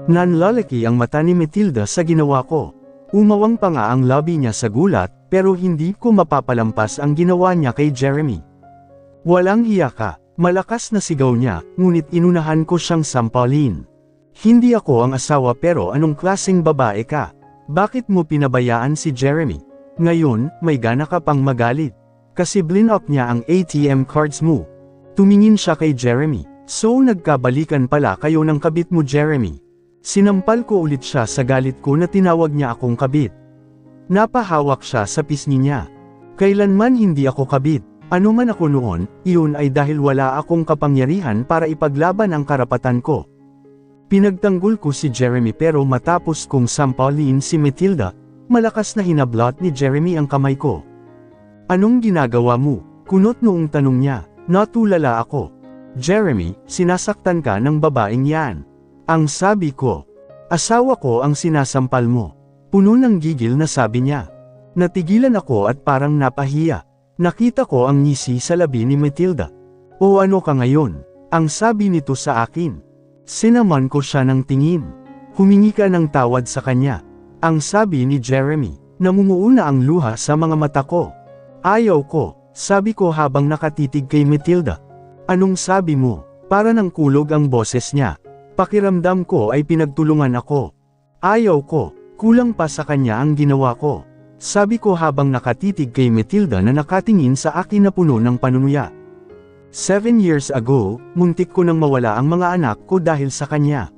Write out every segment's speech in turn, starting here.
Nanlalaki ang mata ni Matilda sa ginawa ko. Umawang pa nga ang labi niya sa gulat, pero hindi ko mapapalampas ang ginawa niya kay Jeremy. Walang hiya ka, malakas na sigaw niya, ngunit inunahan ko siyang sampalin. Hindi ako ang asawa pero anong klaseng babae ka? Bakit mo pinabayaan si Jeremy? Ngayon, may gana ka pang magalit. Kasi blinok niya ang ATM cards mo. Tumingin siya kay Jeremy. So nagkabalikan pala kayo ng kabit mo, Jeremy. Sinampal ko ulit siya sa galit ko na tinawag niya akong kabit. Napahawak siya sa pisngi niya. Kailanman hindi ako kabit. Ano man ako noon, iyon ay dahil wala akong kapangyarihan para ipaglaban ang karapatan ko. Pinagtanggol ko si Jeremy pero matapos kong sampalin si Matilda, malakas na hinablot ni Jeremy ang kamay ko. Anong ginagawa mo? Kunot noong tanong niya. Natulala ako. Jeremy, sinasaktan ka ng babaeng yan. Ang sabi ko. Asawa ko ang sinasampal mo. Puno ng gigil na sabi niya. Natigilan ako at parang napahiya. Nakita ko ang ngisi sa labi ni Matilda. O ano ka ngayon? Ang sabi nito sa akin. Sinaman ko siya ng tingin. Humingi ka ng tawad sa kanya. Ang sabi ni Jeremy. Namumuuna ang luha sa mga mata ko. Ayaw ko, sabi ko habang nakatitig kay Matilda. Anong sabi mo? Para nang kulog ang boses niya. Pakiramdam ko ay pinagtulungan ako. Ayaw ko, kulang pa sa kanya ang ginawa ko. Sabi ko habang nakatitig kay Matilda na nakatingin sa akin na puno ng panunuya. 7 years ago, muntik ko nang mawala ang mga anak ko dahil sa kanya.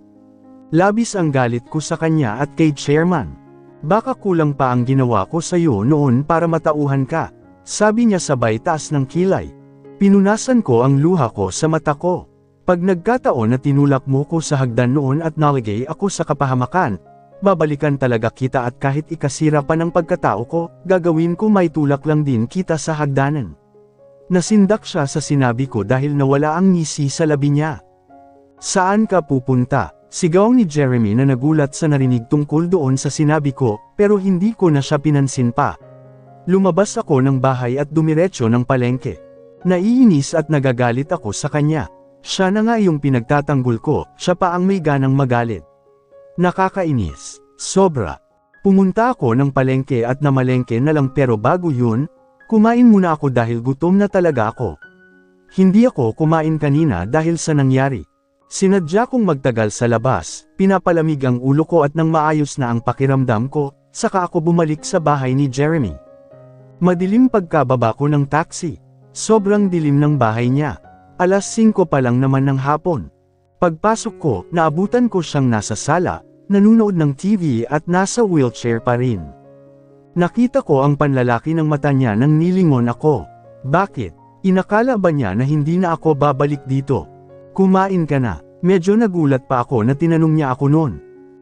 Labis ang galit ko sa kanya at kay Chairman. Baka kulang pa ang ginawa ko sa iyo noon para matauhan ka, sabi niya sabay taas ng kilay. Pinunasan ko ang luha ko sa mata ko. Pag nagkataon na tinulak mo ko sa hagdan noon at naligay ako sa kapahamakan, babalikan talaga kita at kahit ikasira pa ng pagkatao ko, gagawin ko may tulak lang din kita sa hagdanan. Nasindak siya sa sinabi ko dahil nawala ang ngisi sa labi niya. Saan ka pupunta? Sigaw ni Jeremy na nagulat sa narinig tungkol doon sa sinabi ko, pero hindi ko na siya pinansin pa. Lumabas ako ng bahay at dumiretso ng palengke. Naiinis at nagagalit ako sa kanya. Siya na nga yung pinagtatanggol ko, siya pa ang may ganang magalit. Nakakainis. Sobra. Pumunta ako ng palengke at namalengke na lang pero bago yun, kumain muna ako dahil gutom na talaga ako. Hindi ako kumain kanina dahil sa nangyari. Sinadya kong magtagal sa labas, pinapalamig ang ulo ko at nang maayos na ang pakiramdam ko, saka ako bumalik sa bahay ni Jeremy. Madilim pagkababa ko ng taxi. Sobrang dilim ng bahay niya. Alas 5 pa lang naman ng hapon. Pagpasok ko, naabutan ko siyang nasa sala, nanunood ng TV at nasa wheelchair pa rin. Nakita ko ang panlalaki ng mata niya nang nilingon ako. Bakit? Inakala ba niya na hindi na ako babalik dito? Kumain ka na. Medyo nagulat pa ako na tinanong niya ako noon.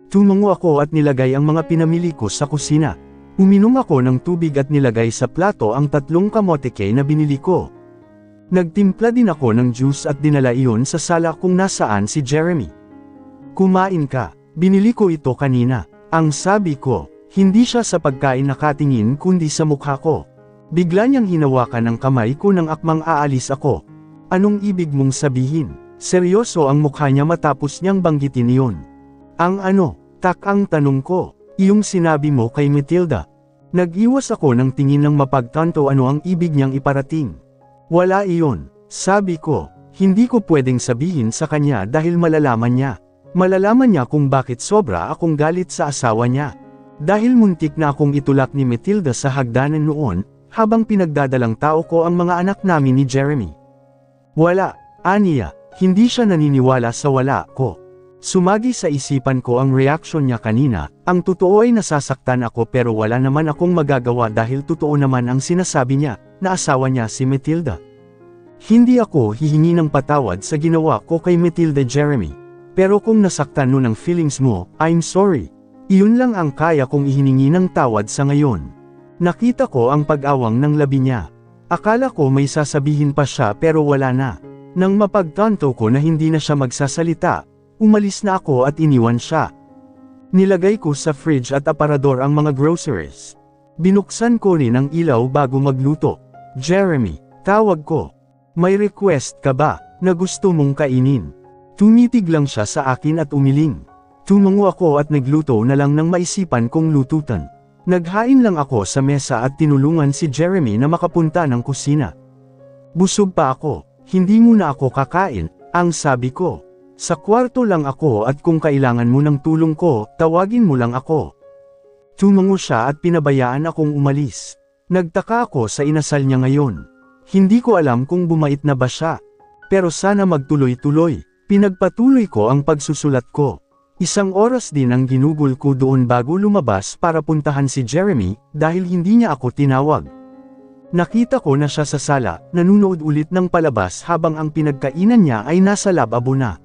Tumango ako at nilagay ang mga pinamili ko sa kusina. Uminom ako ng tubig at nilagay sa plato ang 3 kamote na binili ko. Nagtimpla din ako ng juice at dinala iyon sa sala kung nasaan si Jeremy. Kumain ka. Binili ko ito kanina. Ang sabi ko, hindi siya sa pagkain nakatingin kundi sa mukha ko. Bigla niyang hinawakan ang kamay ko nang akmang aalis ako. Anong ibig mong sabihin? Seryoso ang mukha niya matapos niyang banggitin iyon. Ang ano? Tak ang tanong ko. Iyong sinabi mo kay Matilda. Nag-iwas ako ng tingin ng mapagtanto ano ang ibig niyang iparating. Wala iyon, sabi ko. Hindi ko pwedeng sabihin sa kanya dahil malalaman niya. Malalaman niya kung bakit sobra akong galit sa asawa niya. Dahil muntik na akong itulak ni Matilda sa hagdanan noon, habang pinagdadalang tao ko ang mga anak namin ni Jeremy. Wala, aniya, hindi siya naniniwala sa wala ko. Sumagi sa isipan ko ang reaksyon niya kanina, ang totoo ay nasasaktan ako pero wala naman akong magagawa dahil totoo naman ang sinasabi niya, na asawa niya si Matilda. Hindi ako hihingi ng patawad sa ginawa ko kay Matilda, Jeremy. Pero kung nasaktan nun ang feelings mo, I'm sorry. Iyon lang ang kaya kong ihiningi ng tawad sa ngayon. Nakita ko ang pag-awang ng labi niya. Akala ko may sasabihin pa siya pero wala na. Nang mapagtanto ko na hindi na siya magsasalita, umalis na ako at iniwan siya. Nilagay ko sa fridge at aparador ang mga groceries. Binuksan ko rin ang ilaw bago magluto. Jeremy, tawag ko. May request ka ba, na gusto mong kainin? Tumitig lang siya sa akin at umiling. Tumango ako at nagluto na lang ng maisipan kong lututan. Naghain lang ako sa mesa at tinulungan si Jeremy na makapunta ng kusina. Busog pa ako, hindi muna ako kakain, ang sabi ko. Sa kwarto lang ako at kung kailangan mo ng tulong ko, tawagin mo lang ako. Tumango siya at pinabayaan akong umalis. Nagtaka ako sa inasal niya ngayon. Hindi ko alam kung bumait na ba siya. Pero sana magtuloy-tuloy. Pinagpatuloy ko ang pagsusulat ko. Isang oras din ang ginugol ko doon bago lumabas para puntahan si Jeremy dahil hindi niya ako tinawag. Nakita ko na siya sa sala, nanunood ulit ng palabas habang ang pinagkainan niya ay nasa lababo na.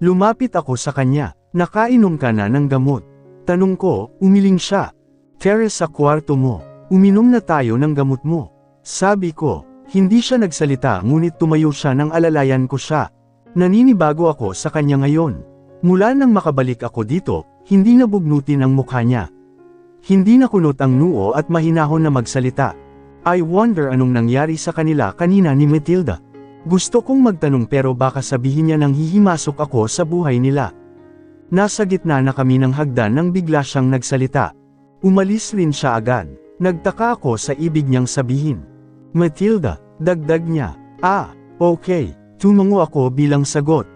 Lumapit ako sa kanya, nakainom ka na ng gamot. Tanong ko, umiling siya. Teres sa kwarto mo, uminom na tayo ng gamot mo. Sabi ko, hindi siya nagsalita ngunit tumayo siya nang alalayan ko siya. Naninibago ako sa kanya ngayon. Mula nang makabalik ako dito, hindi nabugnutin ang mukha niya. Hindi nakunot ang noo at mahinahon na magsalita. I wonder anong nangyari sa kanila kanina ni Matilda. Gusto kong magtanong pero baka sabihin niya nang hihimasok ako sa buhay nila. Nasa gitna na kami ng hagdan nang bigla siyang nagsalita. Umalis rin siya agad. Nagtaka ako sa ibig niyang sabihin. Matilda, dagdag niya. Ah, okay. Tumango ako bilang sagot.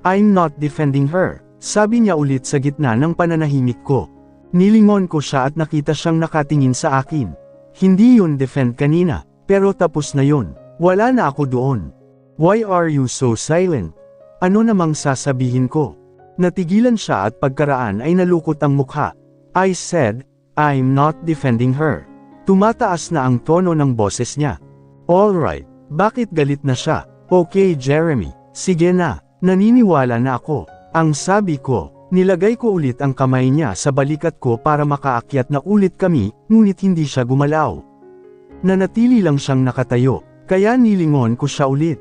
I'm not defending her, sabi niya ulit sa gitna ng pananahimik ko. Nilingon ko siya at nakita siyang nakatingin sa akin. Hindi yun defend kanina, pero tapos na yun. Wala na ako doon. Why are you so silent? Ano namang sasabihin ko? Natigilan siya at pagkaraan ay nalukot ang mukha. I said, I'm not defending her. Tumataas na ang tono ng boses niya. Alright, bakit galit na siya? Okay Jeremy, sige na, naniniwala na ako. Ang sabi ko, nilagay ko ulit ang kamay niya sa balikat ko para makaakyat na ulit kami, ngunit hindi siya gumalaw. Nanatili lang siyang nakatayo, kaya nilingon ko siya ulit.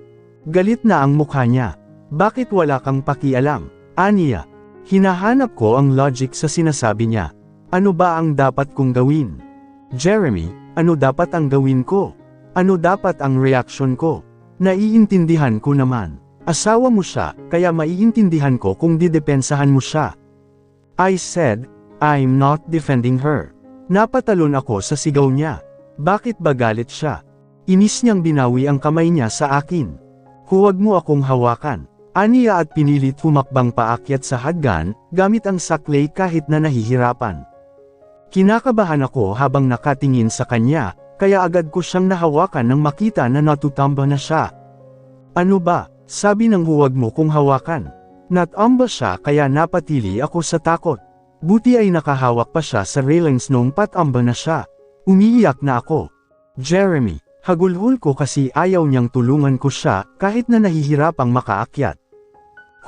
Galit na ang mukha niya. Bakit wala kang pakialam? Aniya, hinahanap ko ang logic sa sinasabi niya. Ano ba ang dapat kong gawin? Jeremy, ano dapat ang gawin ko? Ano dapat ang reaksyon ko? Naiintindihan ko naman. Asawa mo siya, kaya maiintindihan ko kung didepensahan mo siya. I said, I'm not defending her. Napatalon ako sa sigaw niya. Bakit ba galit siya? Inis niyang binawi ang kamay niya sa akin. Huwag mo akong hawakan. Aniya at pinilit humakbang paakyat sa hagdan, gamit ang saklay kahit na nahihirapan. Kinakabahan ako habang nakatingin sa kanya, kaya agad ko siyang nahawakan nang makita na natutamba na siya. Ano ba? Sabi ng huwag mo kong hawakan. Natamba siya kaya napatili ako sa takot. Buti ay nakahawak pa siya sa railings nung patamba na siya. Umiiyak na ako. Jeremy, hagulhol ko kasi ayaw niyang tulungan ko siya kahit na nahihirapang makaakyat.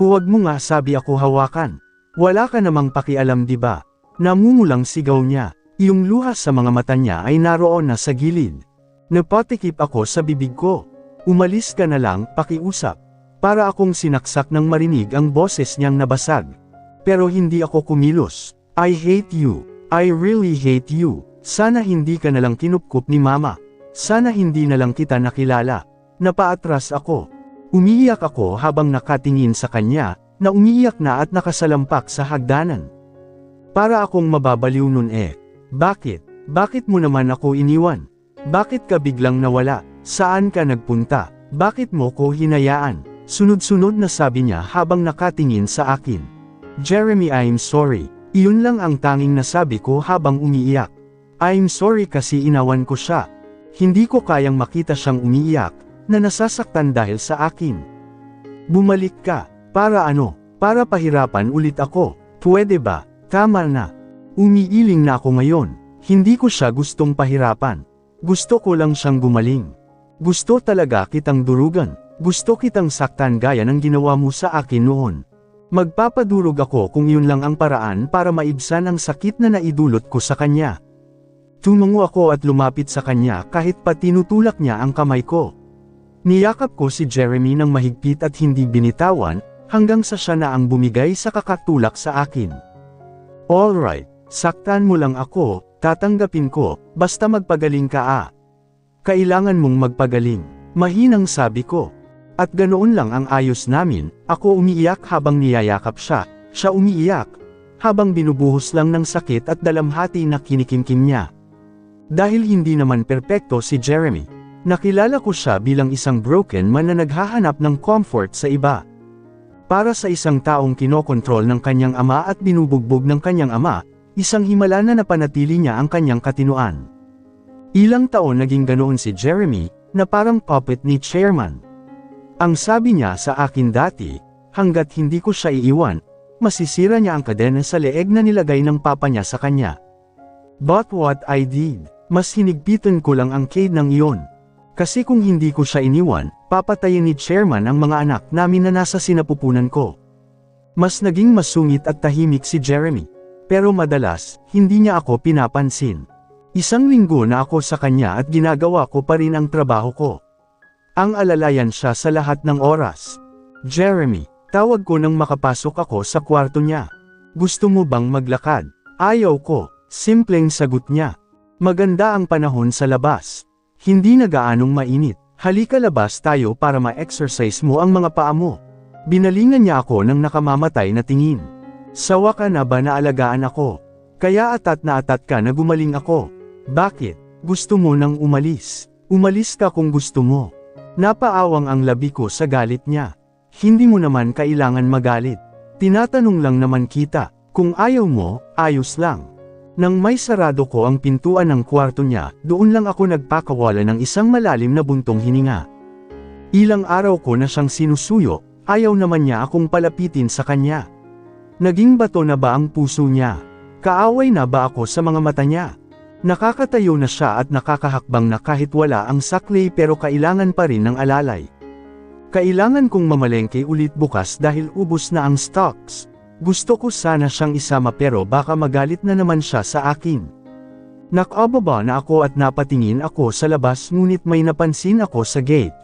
Huwag mo nga sabi ako hawakan. Wala ka namang pakialam diba? Namumulang sigaw niya. Iyong luha sa mga mata niya ay naroon na sa gilid. Napatikip ako sa bibig ko. Umalis ka na lang, pakiusap. Para akong sinaksak nang marinig ang boses niyang nabasag. Pero hindi ako kumilos. I hate you. I really hate you. Sana hindi ka nalang kinupkup ni mama. Sana hindi na lang kita nakilala. Napaatras ako. Umiiyak ako habang nakatingin sa kanya, na umiiyak na at nakasalampak sa hagdanan. Para akong mababaliw nun eh. Bakit? Bakit mo naman ako iniwan? Bakit ka biglang nawala? Saan ka nagpunta? Bakit mo ko hinayaan? Sunod-sunod na sabi niya habang nakatingin sa akin. Jeremy, I'm sorry. Iyon lang ang tanging nasabi ko habang umiiyak. I'm sorry kasi inawan ko siya. Hindi ko kayang makita siyang umiiyak, na nasasaktan dahil sa akin. Bumalik ka. Para ano? Para pahirapan ulit ako. Pwede ba? Tama na. Umiiling na ako ngayon. Hindi ko siya gustong pahirapan. Gusto ko lang siyang gumaling. Gusto talaga kitang durugan. Gusto kitang saktan gaya ng ginawa mo sa akin noon. Magpapadurog ako kung yun lang ang paraan para maibsan ang sakit na naidulot ko sa kanya. Tumango ako at lumapit sa kanya kahit pa tinutulak niya ang kamay ko. Niyakap ko si Jeremy ng mahigpit at hindi binitawan, hanggang sa siya na ang bumigay sa kakatulak sa akin. Alright, saktan mo lang ako, tatanggapin ko, basta magpagaling ka Kailangan mong magpagaling, mahinang sabi ko. At ganoon lang ang ayos namin, ako umiiyak habang niyayakap siya, siya umiiyak, habang binubuhos lang ng sakit at dalamhati na kinikimkim niya. Dahil hindi naman perpekto si Jeremy, nakilala ko siya bilang isang broken man na naghahanap ng comfort sa iba. Para sa isang taong kinokontrol ng kanyang ama at binubugbog ng kanyang ama, isang himala na napanatili niya ang kanyang katinuan. Ilang taon naging ganoon si Jeremy, na parang puppet ni Chairman. Ang sabi niya sa akin dati, hanggat hindi ko siya iiwan, masisira niya ang kadena sa leeg na nilagay ng papa niya sa kanya. But what I did, mas hinigpitan ko lang ang cade ng iyon. Kasi kung hindi ko siya iniwan, papatayin ni Chairman ang mga anak namin na nasa sinapupunan ko. Mas naging masungit at tahimik si Jeremy. Pero madalas, hindi niya ako pinapansin. Isang linggo na ako sa kanya at ginagawa ko pa rin ang trabaho ko. Ang alalayan siya sa lahat ng oras. Jeremy, tawag ko nang makapasok ako sa kwarto niya. Gusto mo bang maglakad? Ayaw ko, simpleng sagot niya. Maganda ang panahon sa labas. Hindi na gaanong mainit. Halika labas tayo para ma-exercise mo ang mga paa mo. Binalingan niya ako ng nakamamatay na tingin. Sawa ka na ba na alagaan ako? Kaya atat na atat ka na gumaling ako. Bakit? Gusto mo nang umalis? Umalis ka kung gusto mo. Napaawang ang labi ko sa galit niya. Hindi mo naman kailangan magalit. Tinatanong lang naman kita. Kung ayaw mo, ayos lang. Nang may sarado ko ang pintuan ng kwarto niya, doon lang ako nagpakawala ng isang malalim na buntong hininga. Ilang araw ko na siyang sinusuyo, ayaw naman niya akong palapitin sa kanya. Naging bato na ba ang puso niya? Kaaway na ba ako sa mga mata niya? Nakakatayo na siya at nakakahakbang na kahit wala ang saklay pero kailangan pa rin ng alalay. Kailangan kong mamalengke ulit bukas dahil ubos na ang stocks. Gusto ko sana siyang isama pero baka magalit na naman siya sa akin. Nakababa na ako at napatingin ako sa labas ngunit may napansin ako sa gate.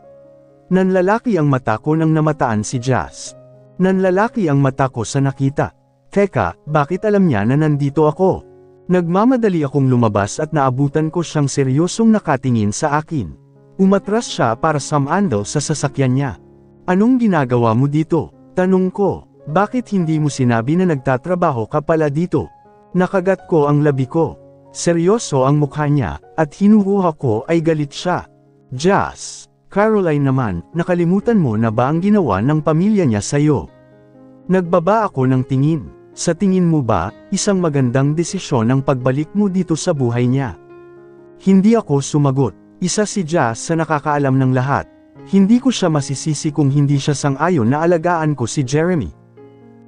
Nanlalaki ang mata ko nang namataan si Jazz. Nanlalaki ang mata ko sa nakita. Teka, bakit alam niya na nandito ako? Nagmamadali akong lumabas at naabutan ko siyang seryosong nakatingin sa akin. Umatras siya para samandal sa sasakyan niya. Anong ginagawa mo dito? Tanong ko. Bakit hindi mo sinabi na nagtatrabaho ka pala dito? Nakagat ko ang labi ko. Seryoso ang mukha niya, at hinuhuha ko ay galit siya. Jazz, Caroline naman, nakalimutan mo na ba ang ginawa ng pamilya niya sa'yo? Nagbaba ako ng tingin. Sa tingin mo ba, isang magandang desisyon ang pagbalik mo dito sa buhay niya? Hindi ako sumagot. Isa si Jazz sa nakakaalam ng lahat. Hindi ko siya masisisi kung hindi siya sang-ayon na alagaan ko si Jeremy.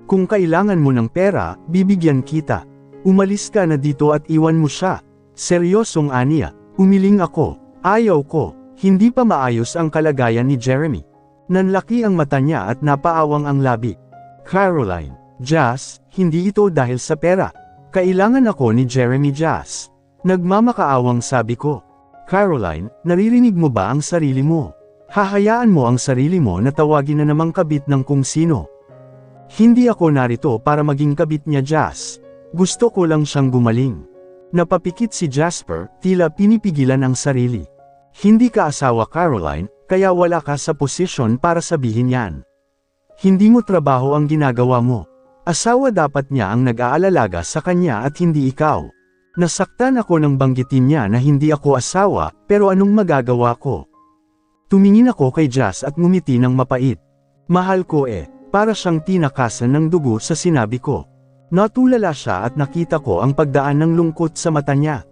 Kung kailangan mo ng pera, bibigyan kita. Umalis ka na dito at iwan mo siya. Seryosong aniya. Umiling ako. Ayaw ko. Hindi pa maayos ang kalagayan ni Jeremy. Nanlaki ang mata niya at napaawang ang labi. Caroline. Jazz, hindi ito dahil sa pera. Kailangan ako ni Jeremy Jazz. Nagmamakaawang sabi ko. Caroline, naririnig mo ba ang sarili mo? Hahayaan mo ang sarili mo na tawagin na namang kabit ng kung sino. Hindi ako narito para maging kabit niya Jazz. Gusto ko lang siyang gumaling. Napapikit si Jasper, tila pinipigilan ang sarili. Hindi ka asawa Caroline, kaya wala ka sa posisyon para sabihin yan. Hindi mo trabaho ang ginagawa mo. Asawa dapat niya ang nag-aalalaga sa kanya at hindi ikaw. Nasaktan ako nang banggitin niya na hindi ako asawa, pero anong magagawa ko? Tumingin ako kay Jazz at ngumiti ng mapait. Mahal ko para siyang tinakasan ng dugo sa sinabi ko. Natulala siya at nakita ko ang pagdaan ng lungkot sa mata niya.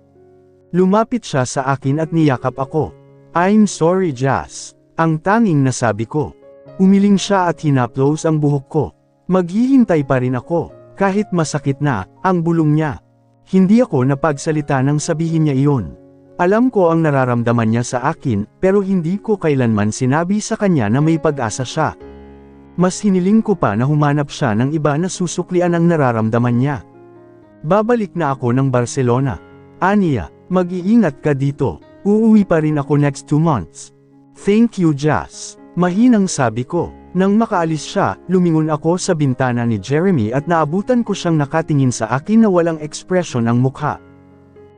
Lumapit siya sa akin at niyakap ako. I'm sorry Jazz. Ang tanging nasabi ko. Umiling siya at hinaplos ang buhok ko. Maghihintay pa rin ako, kahit masakit na, ang bulong niya. Hindi ako napagsalita nang sabihin niya iyon. Alam ko ang nararamdaman niya sa akin, pero hindi ko kailanman sinabi sa kanya na may pag-asa siya. Mas hiniling ko pa na humanap siya ng iba na susuklian ang nararamdaman niya. Babalik na ako ng Barcelona. Aniya, mag-iingat ka dito. Uuwi pa rin ako next 2 months. Thank you Jazz. Mahinang sabi ko. Nang makaalis siya, lumingon ako sa bintana ni Jeremy at naabutan ko siyang nakatingin sa akin na walang ekspresyon ang mukha.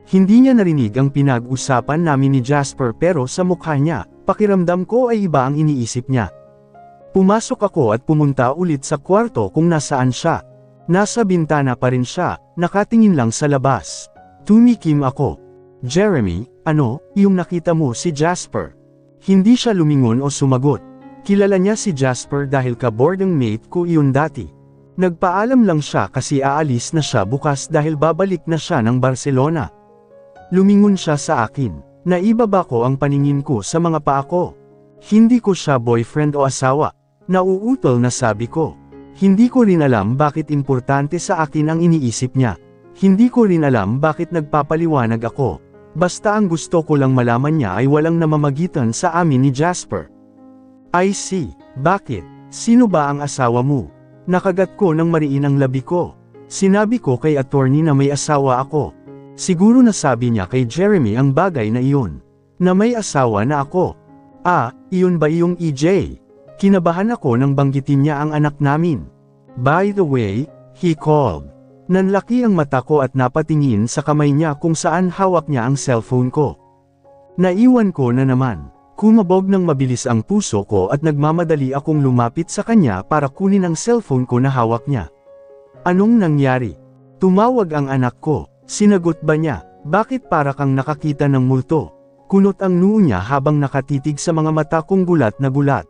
Hindi niya narinig ang pinag-usapan namin ni Jasper pero sa mukha niya, pakiramdam ko ay iba ang iniisip niya. Pumasok ako at pumunta ulit sa kwarto kung nasaan siya. Nasa bintana pa rin siya, nakatingin lang sa labas. Tumikim ako. Jeremy, ano, yung nakita mo si Jasper? Hindi siya lumingon o sumagot. Kilala niya si Jasper dahil ka-boarding mate ko iyon dati. Nagpaalam lang siya kasi aalis na siya bukas dahil babalik na siya ng Barcelona. Lumingon siya sa akin. Naibaba ko ang paningin ko sa mga paa ko. Hindi ko siya boyfriend o asawa. Nauutol na sabi ko. Hindi ko rin alam bakit importante sa akin ang iniisip niya. Hindi ko rin alam bakit nagpapaliwanag ako. Basta ang gusto ko lang malaman niya ay walang namamagitan sa amin ni Jasper. I see. Bakit? Sino ba ang asawa mo? Nakagat ko ng mariin ang labi ko. Sinabi ko kay attorney na may asawa ako. Siguro nasabi niya kay Jeremy ang bagay na iyon. Na may asawa na ako. Ah, iyon ba yung EJ? Kinabahan ako nang banggitin niya ang anak namin. By the way, he called. Nanlaki ang mata ko at napatingin sa kamay niya kung saan hawak niya ang cellphone ko. Naiwan ko na naman. Kumabog ng mabilis ang puso ko at nagmamadali akong lumapit sa kanya para kunin ang cellphone ko na hawak niya. Anong nangyari? Tumawag ang anak ko. Sinagot ba niya? Bakit para kang nakakita ng multo? Kunot ang noo niya habang nakatitig sa mga mata kong gulat na gulat.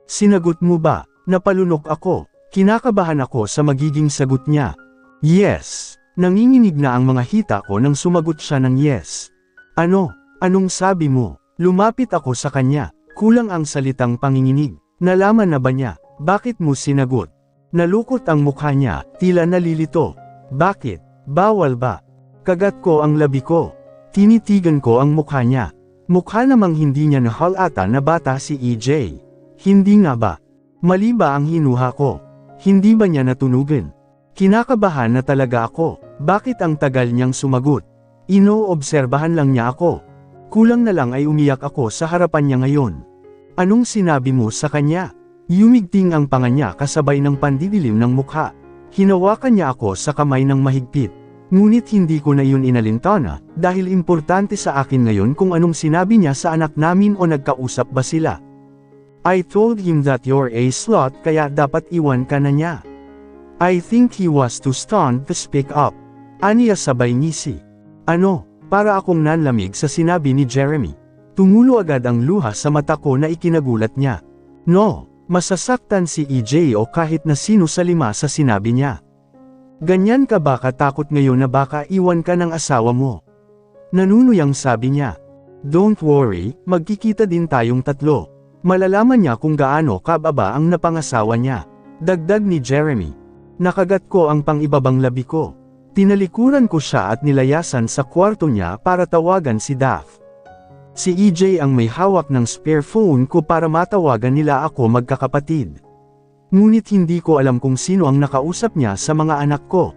Sinagot mo ba? Napalunok ako. Kinakabahan ako sa magiging sagot niya. Yes. Nanginginig na ang mga hita ko nang sumagot siya ng yes. Ano? Anong sabi mo? Lumapit ako sa kanya. Kulang ang salitang panginginig. Nalaman na ba niya? Bakit mo sinagot? Nalukot ang mukha niya, tila nalilito. Bakit? Bawal ba? Kagat ko ang labi ko. Tinitigan ko ang mukha niya. Mukha namang hindi niya nahalata na bata si EJ. Hindi nga ba? Mali ba ang hinuha ko? Hindi ba niya natunugan? Kinakabahan na talaga ako. Bakit ang tagal niyang sumagot? Inoobserbahan lang niya ako. Kulang na lang ay umiyak ako sa harapan niya ngayon. Anong sinabi mo sa kanya? Yumigting ang panga niya kasabay ng pandidilim ng mukha. Hinawakan niya ako sa kamay ng mahigpit. Ngunit hindi ko na yun inalintana, dahil importante sa akin ngayon kung anong sinabi niya sa anak namin o nagkausap ba sila. I told him that you're a slut kaya dapat iwan ka na niya. I think he was too stunned to speak up. Aniya sabay ngisi. Ano? Para akong nanlamig sa sinabi ni Jeremy. Tumulo agad ang luha sa mata ko na ikinagulat niya. No, masasaktan si EJ o kahit na sino sa lima sa sinabi niya. Ganyan ka ba katakot ngayon na baka iwan ka ng asawa mo? Nanunuyang sabi niya. Don't worry, magkikita din tayong tatlo. Malalaman niya kung gaano kababa ang napangasawa niya. Dagdag ni Jeremy. Nakagat ko ang pangibabang labi ko. Tinalikuran ko siya at nilayasan sa kwarto niya para tawagan si Daph. Si EJ ang may hawak ng spare phone ko para matawagan nila ako magkakapatid. Ngunit hindi ko alam kung sino ang nakausap niya sa mga anak ko.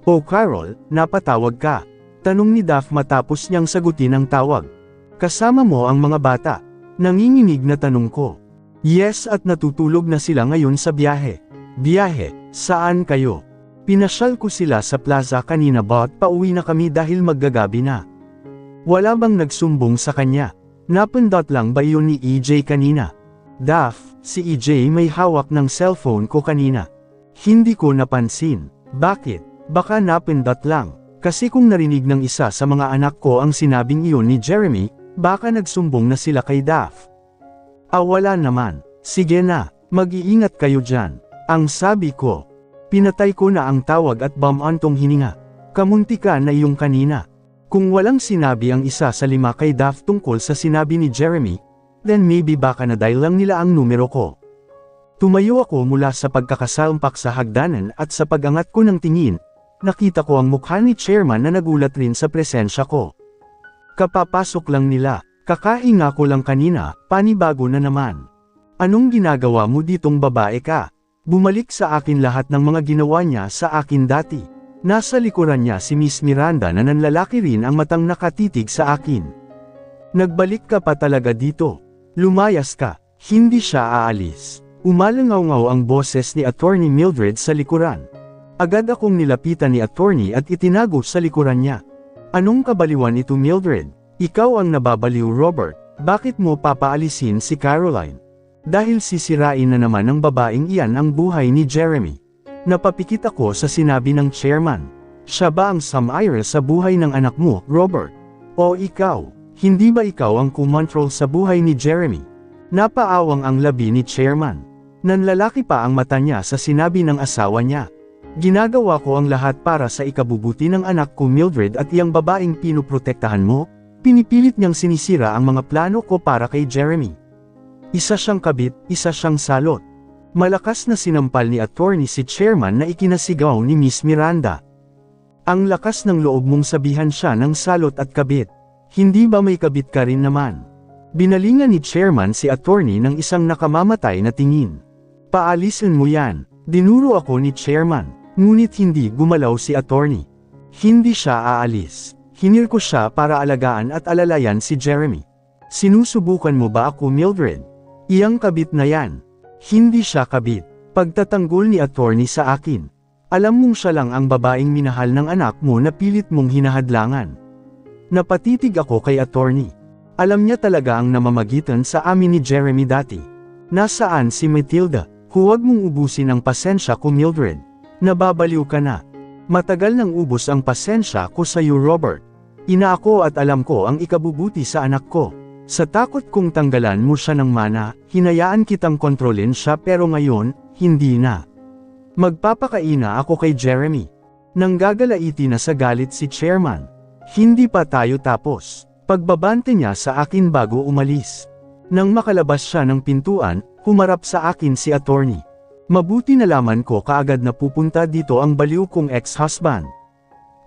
Oh Carol, napatawag ka. Tanong ni Daph matapos niyang sagutin ang tawag. Kasama mo ang mga bata. Nanginginig na tanong ko. Yes at natutulog na sila ngayon sa biyahe. Biyahe, saan kayo? Pinasyal ko sila sa plaza kanina but pauwi na kami dahil maggagabi na. Wala bang nagsumbong sa kanya? Napindot lang ba yun ni EJ kanina? Daph, si EJ may hawak ng cellphone ko kanina. Hindi ko napansin. Bakit? Baka napindot lang. Kasi kung narinig ng isa sa mga anak ko ang sinabing iyon ni Jeremy, baka nagsumbong na sila kay Daph. Wala naman. Sige na, mag-iingat kayo dyan. Ang sabi ko. Pinatay ko na ang tawag at bumantong hininga. Kamunti ka na iyong kanina. Kung walang sinabi ang isa sa lima kay Daph tungkol sa sinabi ni Jeremy, then maybe baka na-dial lang nila ang numero ko. Tumayo ako mula sa pagkakasalpak sa hagdanan at sa pag-angat ko ng tingin, nakita ko ang mukha ni Chairman na nagulat rin sa presensya ko. Kapapasok lang nila, kakahinga ko lang kanina, panibago na naman. Anong ginagawa mo ditong babae ka? Bumalik sa akin lahat ng mga ginawa niya sa akin dati. Nasa likuran niya si Miss Miranda na nanlalaki rin ang matang nakatitig sa akin. Nagbalik ka pa talaga dito. Lumayas ka, hindi siya aalis. Umalangaw-ngaw ang boses ni Attorney Mildred sa likuran. Agad akong nilapitan ni Attorney at itinago sa likuran niya. Anong kabaliwan ito Mildred? Ikaw ang nababaliw Robert, bakit mo papaalisin si Caroline? Dahil sisirain na naman ng babaeng iyan ang buhay ni Jeremy. Napapikit ako sa sinabi ng chairman. Siya ba ang sumire sa buhay ng anak mo, Robert? O ikaw? Hindi ba ikaw ang kumontrol sa buhay ni Jeremy? Napaawang ang labi ni chairman. Nanlalaki pa ang mata niya sa sinabi ng asawa niya. Ginagawa ko ang lahat para sa ikabubuti ng anak ko Mildred at iyang babaeng pinuprotektahan mo. Pinipilit niyang sinisira ang mga plano ko para kay Jeremy. Isa siyang kabit, isa siyang salot. Malakas na sinampal ni attorney si chairman na ikinasigaw ni Miss Miranda. Ang lakas ng loob mong sabihan siya ng salot at kabit. Hindi ba may kabit ka rin naman? Binalingan ni chairman si attorney ng isang nakamamatay na tingin. Paalisin mo yan. Dinuro ako ni chairman. Ngunit hindi gumalaw si attorney. Hindi siya aalis. Hinir ko siya para alagaan at alalayan si Jeremy. Sinusubukan mo ba ako Mildred? Iyang kabit na yan. Hindi siya kabit. Pagtatanggol ni attorney sa akin. Alam mong siya lang ang babaeng minahal ng anak mo na pilit mong hinahadlangan. Napatitig ako kay attorney. Alam niya talaga ang namamagitan sa amin ni Jeremy dati. Nasaan si Matilda? Huwag mong ubusin ang pasensya ko Mildred. Nababaliw ka na. Matagal nang ubos ang pasensya ko sa iyo Robert. Ina ako at alam ko ang ikabubuti sa anak ko. Sa takot kong tanggalan mo siya ng mana, hinayaan kitang kontrolin siya pero ngayon, hindi na. Magpapakaina ako kay Jeremy. Nanggagalaiti na sa galit si chairman. Hindi pa tayo tapos. Pagbabante niya sa akin bago umalis. Nang makalabas siya ng pintuan, humarap sa akin si attorney. Mabuti nalaman ko kaagad na pupunta dito ang baliw kong ex-husband.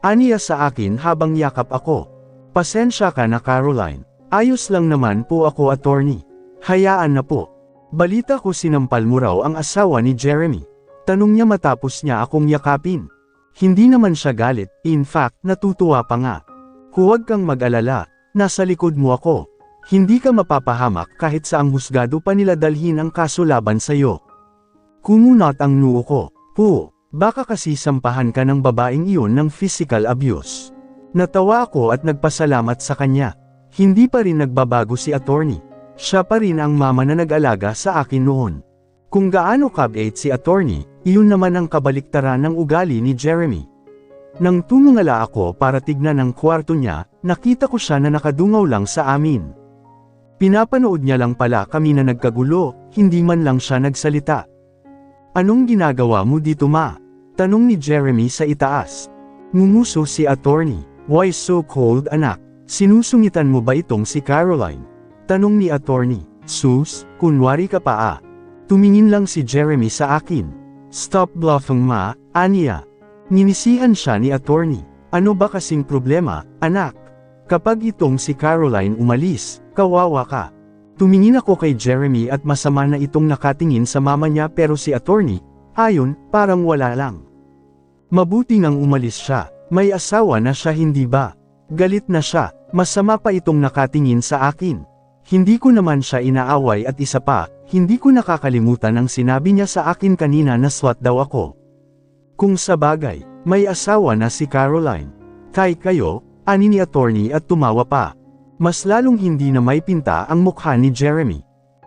Aniya sa akin habang yakap ako. Pasensya ka na Caroline. Ayos lang naman po ako attorney. Hayaan na po. Balita ko sinampal mo raw ang asawa ni Jeremy. Tanong niya matapos niya akong yakapin. Hindi naman siya galit, in fact natutuwa pa nga. Huwag kang mag-alala, nasa likod mo ako. Hindi ka mapapahamak kahit sa ang husgado pa nila dalhin ang kaso laban sa'yo. Kumunat ang noo ko. Po, baka kasi sampahan ka ng babaeng iyon ng physical abuse. Natawa ako at nagpasalamat sa kanya. Hindi pa rin nagbabago si attorney. Siya pa rin ang mama na nag-alaga sa akin noon. Kung gaano kabait si attorney, iyon naman ang kabaliktaran ng ugali ni Jeremy. Nang tumingala ako para tignan ang kwarto niya, nakita ko siya na nakadungaw lang sa amin. Pinapanood niya lang pala kami na nagkagulo, hindi man lang siya nagsalita. Anong ginagawa mo dito ma? Tanong ni Jeremy sa itaas. Ngumuso si attorney. Why so cold anak? Sinusungitan mo ba itong si Caroline? Tanong ni attorney. Sus, kunwari ka pa ah. Tumingin lang si Jeremy sa akin. Stop bluffing ma, aniya. Ninisihan siya ni attorney. Ano ba kasing problema, anak? Kapag itong si Caroline umalis, kawawa ka. Tumingin ako kay Jeremy at masama na itong nakatingin sa mama niya pero si attorney, ayon, parang wala lang. Mabuti nang umalis siya, may asawa na siya hindi ba? Galit na siya, masama pa itong nakatingin sa akin. Hindi ko naman siya inaaway at isa pa, hindi ko nakakalimutan ang sinabi niya sa akin kanina na swat daw ako. Kung sa bagay, may asawa na si Caroline. Kay kayo, ani ni attorney at tumawa pa. Mas lalong hindi na may pinta ang mukha ni Jeremy.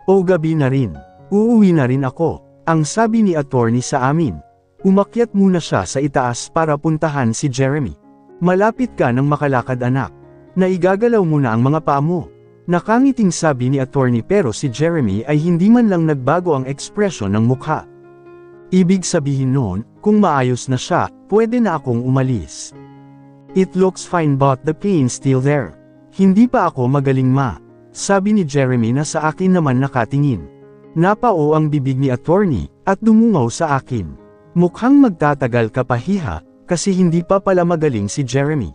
O gabi na rin. Uuwi na rin ako. Ang sabi ni attorney sa amin. Umakyat muna siya sa itaas para puntahan si Jeremy. Malapit ka nang makalakad anak. Naigagalaw mo na ang mga paa mo. Nakangiting sabi ni attorney pero si Jeremy ay hindi man lang nagbago ang ekspresyon ng mukha. Ibig sabihin noon, kung maayos na siya, pwede na akong umalis. It looks fine but the pain's still there. Hindi pa ako magaling ma. Sabi ni Jeremy na sa akin naman nakatingin. Napao ang bibig ni attorney, at dumungaw sa akin. Mukhang magtatagal ka pa hiha, kasi hindi pa pala magaling si Jeremy.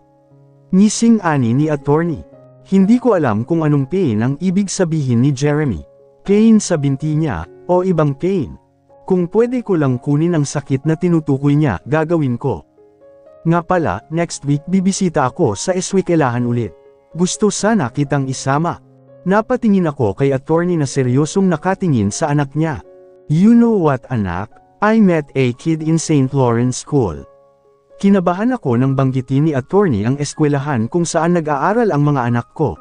Ngising ani ni attorney. Hindi ko alam kung anong pain ang ibig sabihin ni Jeremy. Pain sa binti niya, o ibang pain. Kung pwede ko lang kunin ang sakit na tinutukoy niya, gagawin ko. Nga pala, next week bibisita ako sa eskwelahan ulit. Gusto sana kitang isama. Napatingin ako kay attorney na seryosong nakatingin sa anak niya. You know what anak, I met a kid in St. Lawrence School. Kinabahan ako nang banggitin ni attorney ang eskwelahan kung saan nag-aaral ang mga anak ko.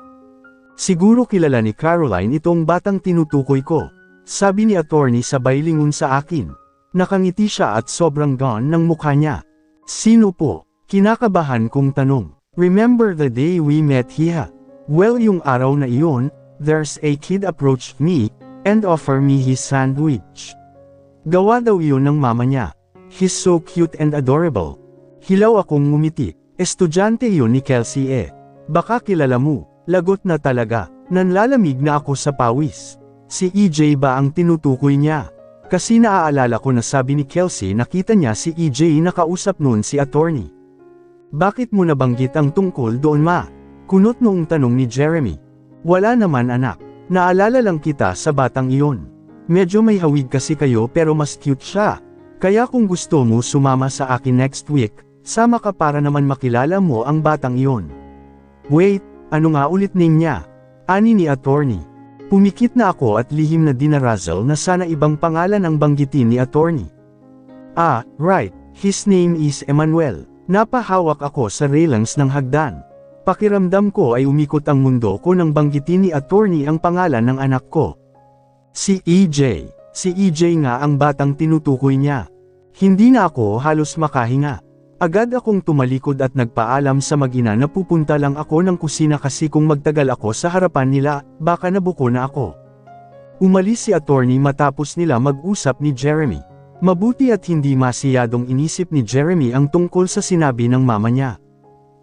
Siguro kilala ni Caroline itong batang tinutukoy ko. Sabi ni attorney sabay lingon sa akin. Nakangiti siya at sobrang gone ng mukha niya. Sino po? Kinakabahan kong tanong. Remember the day we met here? Well, yung araw na iyon, there's a kid approached me, and offer me his sandwich. Gawa daw iyon ng mama niya. He's so cute and adorable. Hilaw akong ngumiti. Estudyante iyon ni Kelsey eh. Baka kilala mo. Lagot na talaga. Nanlalamig na ako sa pawis. Si EJ ba ang tinutukoy niya? Kasi naaalala ko na sabi ni Kelsey nakita niya si EJ nakausap noon si attorney. Bakit mo nabanggit ang tungkol doon ma? Kunot noong tanong ni Jeremy. Wala naman anak. Naalala lang kita sa batang iyon. Medyo may hawig kasi kayo pero mas cute siya. Kaya kung gusto mo sumama sa akin next week, sama ka para naman makilala mo ang batang iyon. Wait, ano nga ulit name niya? Ani ni attorney. Pumikit na ako at lihim na dinarazzle na sana ibang pangalan ang banggitin ni attorney. Ah, right, his name is Emmanuel. Napahawak ako sa railings ng hagdan. Pakiramdam ko ay umikot ang mundo ko nang banggitin ni attorney ang pangalan ng anak ko. Si EJ. Si EJ nga ang batang tinutukoy niya. Hindi na ako halos makahinga. Agad akong tumalikod at nagpaalam sa mag-ina na pupunta lang ako ng kusina kasi kung magtagal ako sa harapan nila, baka nabuko na ako. Umalis si attorney matapos nila mag-usap ni Jeremy. Mabuti at hindi masiyadong inisip ni Jeremy ang tungkol sa sinabi ng mama niya.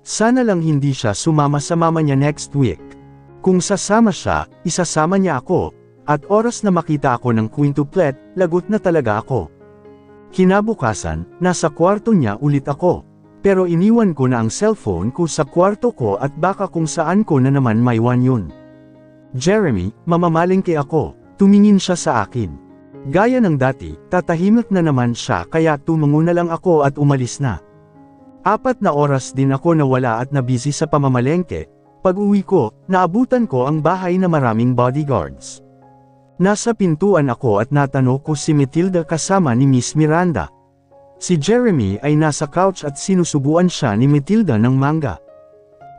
Sana lang hindi siya sumama sa mama niya next week. Kung sasama siya, isasama niya ako, at oras na makita ako ng quintuplet, lagot na talaga ako. Kinabukasan, nasa kwarto niya ulit ako. Pero iniwan ko na ang cellphone ko sa kwarto ko at baka kung saan ko na naman maiwan yun. Jeremy, mamamalengke ako. Tumingin siya sa akin. Gaya ng dati, tatahimik na naman siya kaya tumango na lang ako at umalis na. 4 na oras din ako nawala at nabisi sa pamamalengke. Pag-uwi ko, naabutan ko ang bahay na maraming bodyguards. Nasa pintuan ako at natano ko si Matilda kasama ni Miss Miranda. Si Jeremy ay nasa couch at sinusubuan siya ni Matilda ng mangga.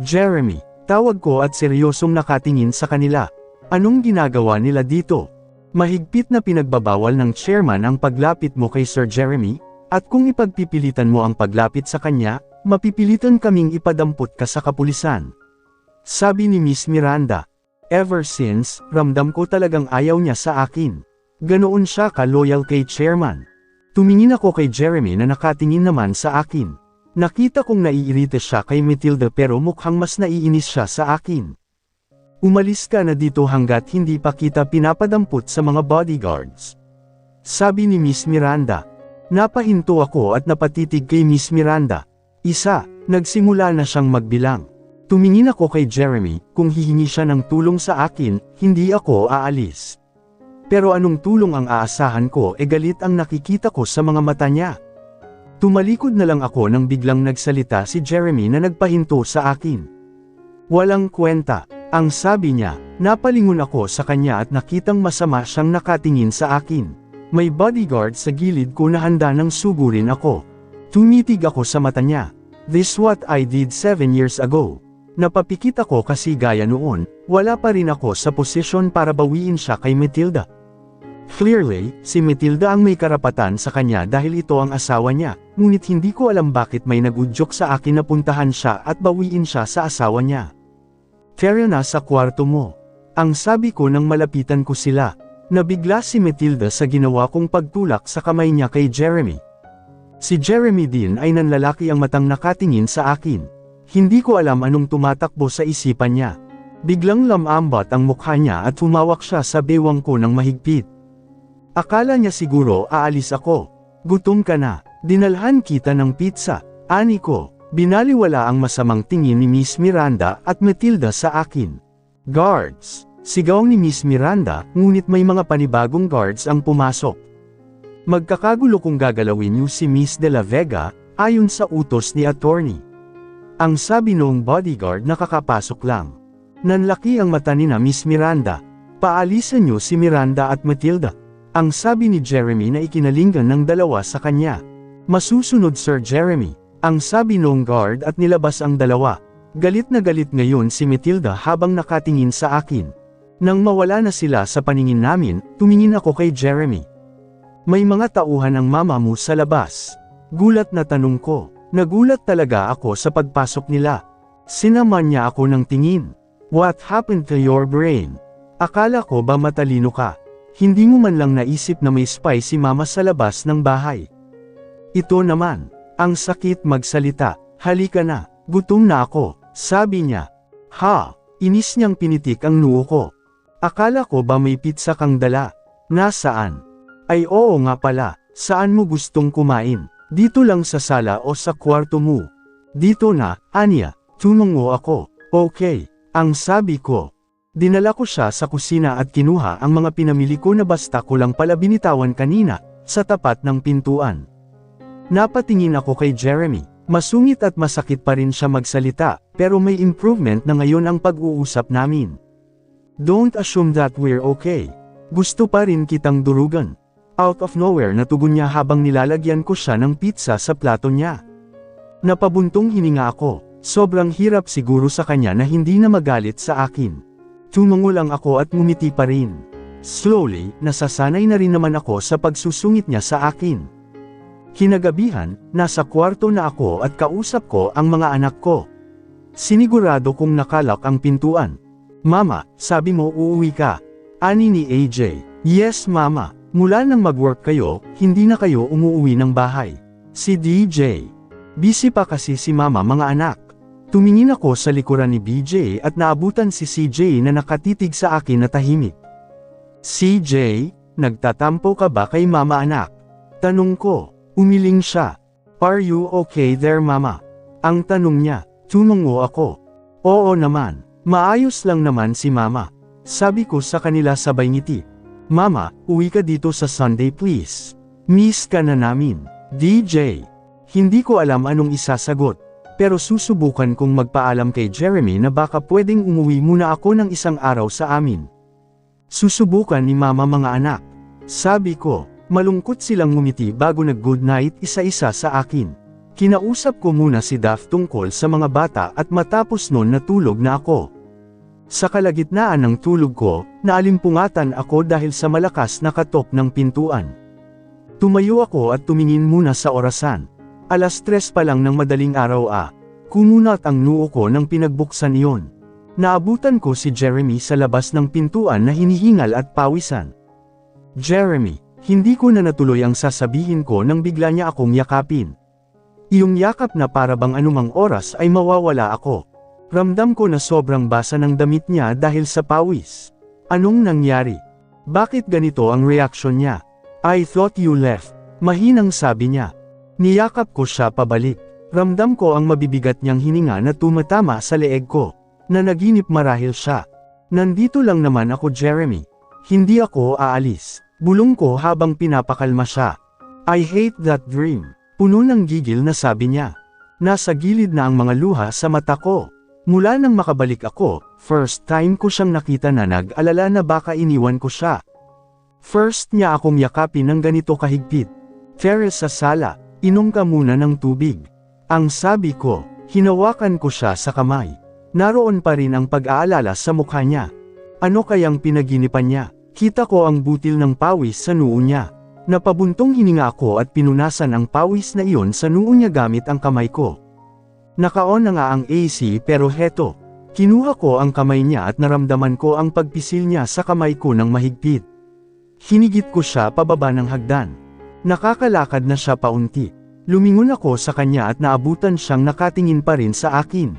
Jeremy, tawag ko at seryosong nakatingin sa kanila. Anong ginagawa nila dito? Mahigpit na pinagbabawal ng chairman ang paglapit mo kay Sir Jeremy, at kung ipagpipilitan mo ang paglapit sa kanya, mapipilitan kaming ipadampot ka sa kapulisan. Sabi ni Miss Miranda. Ever since, ramdam ko talagang ayaw niya sa akin. Ganoon siya ka-loyal kay chairman. Tumingin ako kay Jeremy na nakatingin naman sa akin. Nakita kong naiirita siya kay Matilda pero mukhang mas naiinis siya sa akin. Umalis ka na dito hanggat hindi pa kita pinapadampot sa mga bodyguards. Sabi ni Miss Miranda. Napahinto ako at napatitig kay Miss Miranda. Nagsimula na siyang magbilang. Tumingin ako kay Jeremy, kung hihingi siya ng tulong sa akin, hindi ako aalis. Pero anong tulong ang aasahan ko galit ang nakikita ko sa mga mata niya. Tumalikod na lang ako nang biglang nagsalita si Jeremy na nagpahinto sa akin. Walang kwenta, ang sabi niya, napalingon ako sa kanya at nakitang masama siyang nakatingin sa akin. May bodyguard sa gilid ko na handa nang sugurin ako. Tumitig ako sa mata niya. This what I did 7 years ago. Napapikit ako kasi gaya noon, wala pa rin ako sa posisyon para bawiin siya kay Matilda. Clearly, si Matilda ang may karapatan sa kanya dahil ito ang asawa niya, ngunit hindi ko alam bakit may nagudyok sa akin na puntahan siya at bawiin siya sa asawa niya. Tara na sa kwarto mo. Ang sabi ko nang malapitan ko sila. Nabigla si Matilda sa ginawa kong pagtulak sa kamay niya kay Jeremy. Si Jeremy din ay nanlalaki ang matang nakatingin sa akin. Hindi ko alam anong tumatakbo sa isipan niya. Biglang lamambat ang mukha niya at humawak siya sa bewang ko ng mahigpit. Akala niya siguro aalis ako. Gutom ka na, dinalhan kita ng pizza, ani ko. Binaliwala ang masamang tingin ni Miss Miranda at Matilda sa akin. Guards! Sigaw ni Miss Miranda, ngunit may mga panibagong guards ang pumasok. Magkakagulo kung gagalawin niyo si Miss de la Vega, ayon sa utos ni attorney. Ang sabi noong bodyguard na kakapasok lang. Nanlaki ang mata ni na Miss Miranda. Paalisan niyo si Miranda at Matilda. Ang sabi ni Jeremy na ikinalinggan ng dalawa sa kanya. Masusunod Sir Jeremy. Ang sabi noong guard at nilabas ang dalawa. Galit na galit ngayon si Matilda habang nakatingin sa akin. Nang mawala na sila sa paningin namin, tumingin ako kay Jeremy. May mga tauhan ang mama mo sa labas. Gulat na tanong ko. Nagulat talaga ako sa pagpasok nila. Sinaman niya ako ng tingin. What happened to your brain? Akala ko ba matalino ka? Hindi mo man lang naisip na may spy si mama sa labas ng bahay. Ito naman, ang sakit magsalita. Halika na, gutom na ako, sabi niya. Ha, inis niyang pinitik ang noo ko. Akala ko ba may pizza kang dala? Nasaan? Ay oo nga pala, saan mo gustong kumain? Dito lang sa sala o sa kwarto mo? Dito na, Anya, tunungo ako. Okay, ang sabi ko. Dinala ko siya sa kusina at kinuha ang mga pinamili ko na basta ko lang pala binitawan kanina, sa tapat ng pintuan. Napatingin ako kay Jeremy. Masungit at masakit pa rin siya magsalita, pero may improvement na ngayon ang pag-uusap namin. Don't assume that we're okay. Gusto pa rin kitang durugan. Out of nowhere natugon niya habang nilalagyan ko siya ng pizza sa plato niya. Napabuntong hininga ako, sobrang hirap siguro sa kanya na hindi na magalit sa akin. Tumungo lang ako at ngumiti pa rin. Slowly, nasasanay na rin naman ako sa pagsusungit niya sa akin. Kinagabihan, nasa kwarto na ako at kausap ko ang mga anak ko. Sinigurado kong nakalak ang pintuan. Mama, sabi mo uuwi ka. Ani ni AJ. Yes mama. Mula nang mag-work kayo, hindi na kayo umuuwi ng bahay. Si DJ. Busy pa kasi si mama mga anak. Tumingin ako sa likuran ni BJ at naabutan si CJ na nakatitig sa akin na tahimik. CJ, nagtatampo ka ba kay mama anak? Tanong ko, umiling siya. Are you okay there mama? Ang tanong niya, tumungo ako. Oo naman, maayos lang naman si mama. Sabi ko sa kanila sabay ngiti. Mama, uwi ka dito sa Sunday please. Miss ka na namin. DJ. Hindi ko alam anong isasagot. Pero susubukan kong magpaalam kay Jeremy na baka pwedeng umuwi muna ako ng isang araw sa amin. Susubukan ni mama mga anak. Sabi ko, malungkot silang ngumiti bago nag-good night isa-isa sa akin. Kinausap ko muna si Daph tungkol sa mga bata at matapos nun natulog na ako. Sa kalagitnaan ng tulog ko, naalimpungatan ako dahil sa malakas na katok ng pintuan. Tumayo ako at tumingin muna sa orasan. 3:00 pa lang ng madaling araw. Kumunat ang noo ko nang pinagbuksan iyon. Naabutan ko si Jeremy sa labas ng pintuan na hinihingal at pawisan. Jeremy, hindi ko na natuloy ang sasabihin ko nang bigla niya akong yakapin. Iyong yakap na para bang anumang oras ay mawawala ako. Ramdam ko na sobrang basa ng damit niya dahil sa pawis. Anong nangyari? Bakit ganito ang reaksyon niya? I thought you left. Mahinang sabi niya. Niyakap ko siya pabalik. Ramdam ko ang mabibigat niyang hininga na tumatama sa leeg ko. Nanaginip marahil siya. Nandito lang naman ako Jeremy. Hindi ako aalis. Bulong ko habang pinapakalma siya. I hate that dream. Puno ng gigil na sabi niya. Nasa gilid na ang mga luha sa mata ko. Mula nang makabalik ako, first time ko siyang nakita na nag-alala na baka iniwan ko siya. First niya akong yakapin ng ganito kahigpit. Terrace sa sala, inom ka muna ng tubig. Ang sabi ko, hinawakan ko siya sa kamay. Naroon pa rin ang pag-aalala sa mukha niya. Ano kayang pinaginipan niya? Kita ko ang butil ng pawis sa noo niya. Napabuntong hininga ako at pinunasan ang pawis na iyon sa noo niya gamit ang kamay ko. Naka-on na nga ang AC pero heto. Kinuha ko ang kamay niya at naramdaman ko ang pagpisil niya sa kamay ko ng mahigpit. Hinigit ko siya pababa ng hagdan. Nakakalakad na siya paunti. Lumingon ako sa kanya at naabutan siyang nakatingin pa rin sa akin.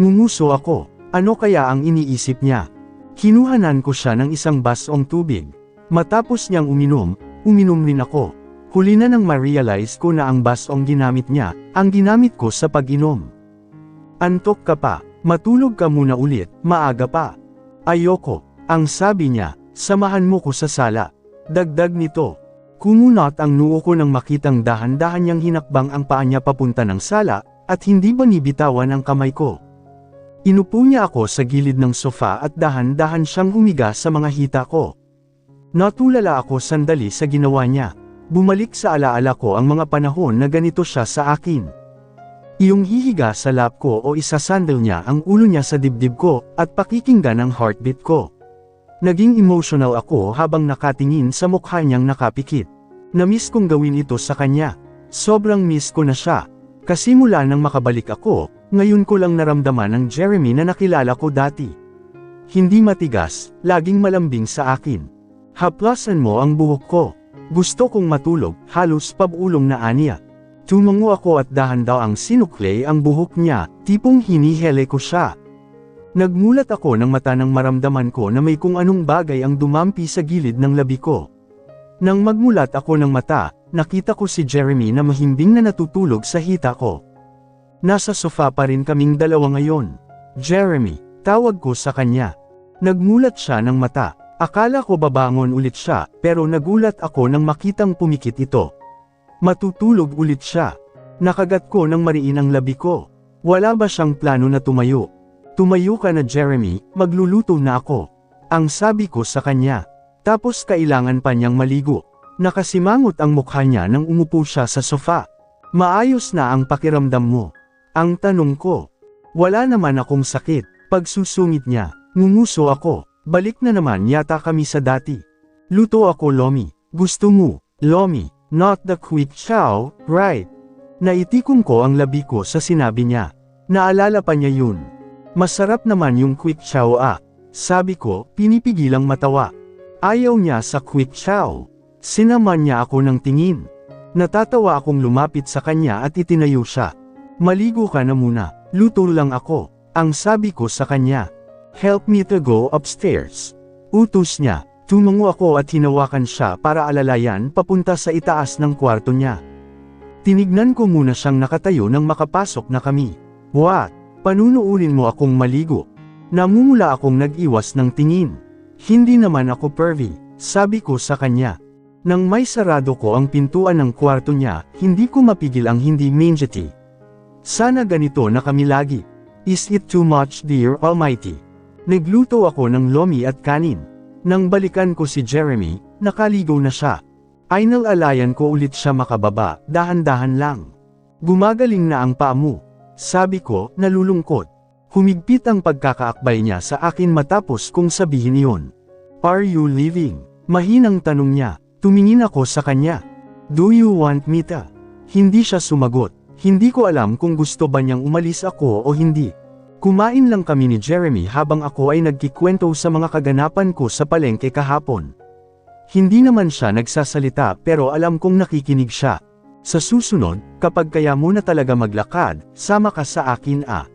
Ngunguso ako. Ano kaya ang iniisip niya? Kinuhanan ko siya ng isang basong tubig. Matapos niyang uminom rin ako. Huli na nang ma-realize ko na ang basong ginamit niya, ang ginamit ko sa pag-inom. Antok ka pa, matulog ka muna ulit, maaga pa. Ayoko, ang sabi niya, samahan mo ko sa sala. Dagdag nito. Kumunat ang noo ko nang makitang dahan-dahan niyang hinakbang ang paa niya papunta ng sala, at hindi binibitawan ang kamay ko. Inupo niya ako sa gilid ng sofa at dahan-dahan siyang humiga sa mga hita ko. Natulala ako sandali sa ginawa niya. Bumalik sa alaala ko ang mga panahon na ganito siya sa akin. Iyong hihiga sa lap ko o isasandal niya ang ulo niya sa dibdib ko at pakikinggan ang heartbeat ko. Naging emotional ako habang nakatingin sa mukha niyang nakapikit. Na-miss kong gawin ito sa kanya. Sobrang miss ko na siya. Kasi mula nang makabalik ako, ngayon ko lang naramdaman ang Jeremy na nakilala ko dati. Hindi matigas, laging malambing sa akin. Haplasan mo ang buhok ko. Gusto kong matulog, halos pabulong na aniya. Tumango ako at dahan-daw ang sinukle ang buhok niya, tipong hinihele ko siya. Nagmulat ako ng mata nang maramdaman ko na may kung anong bagay ang dumampi sa gilid ng labi ko. Nang magmulat ako ng mata, nakita ko si Jeremy na mahimbing na natutulog sa hita ko. Nasa sofa pa rin kaming dalawa ngayon. Jeremy, tawag ko sa kanya. Nagmulat siya ng mata. Akala ko babangon ulit siya, pero nagulat ako nang makitang pumikit ito. Matutulog ulit siya. Nakagat ko ng mariin ang labi ko. Wala ba siyang plano na tumayo? Tumayo ka na Jeremy, magluluto na ako. Ang sabi ko sa kanya. Tapos kailangan pa niyang maligo. Nakasimangot ang mukha niya nang umupo siya sa sofa. Maayos na ang pakiramdam mo. Ang tanong ko. Wala naman akong sakit. Pagsusungit niya, ngumuso ako. Balik na naman yata kami sa dati. Luto ako Lomi. Gusto mo, Lomi, not the quick chow, right? Naitikom ko ang labi ko sa sinabi niya. Naalala pa niya yun. Masarap naman yung quick chow ah. Sabi ko, pinipigilang matawa. Ayaw niya sa quick chow. Sinaman niya ako ng tingin. Natatawa akong lumapit sa kanya at itinayo siya. Maligo ka na muna, luto lang ako. Ang sabi ko sa kanya. Help me to go upstairs. Utos niya. Tumango ako at hinawakan siya para alalayan papunta sa itaas ng kwarto niya. Tinignan ko muna siyang nakatayo nang makapasok na kami. What? Panunuurin mo akong maligo? Namumula akong nag-iwas ng tingin. Hindi naman ako pervy, sabi ko sa kanya. Nang may sarado ko ang pintuan ng kwarto niya, hindi ko mapigil ang hindi minjety. Sana ganito na kami lagi. Is it too much dear Almighty? Nagluto ako ng lomi at kanin. Nang balikan ko si Jeremy, nakaligo na siya. Ainalalayan ko ulit siya makababa, dahan-dahan lang. Gumagaling na ang paa mo. Sabi ko, nalulungkot. Humigpit ang pagkakaakbay niya sa akin matapos kong sabihin iyon. Are you leaving? Mahinang tanong niya. Tumingin ako sa kanya. Do you want me to? Hindi siya sumagot. Hindi ko alam kung gusto ba niyang umalis ako o hindi. Kumain lang kami ni Jeremy habang ako ay nagkikwento sa mga kaganapan ko sa palengke kahapon. Hindi naman siya nagsasalita pero alam kong nakikinig siya. Sa susunod, kapag kaya mo na talaga maglakad, sama ka sa akin ah.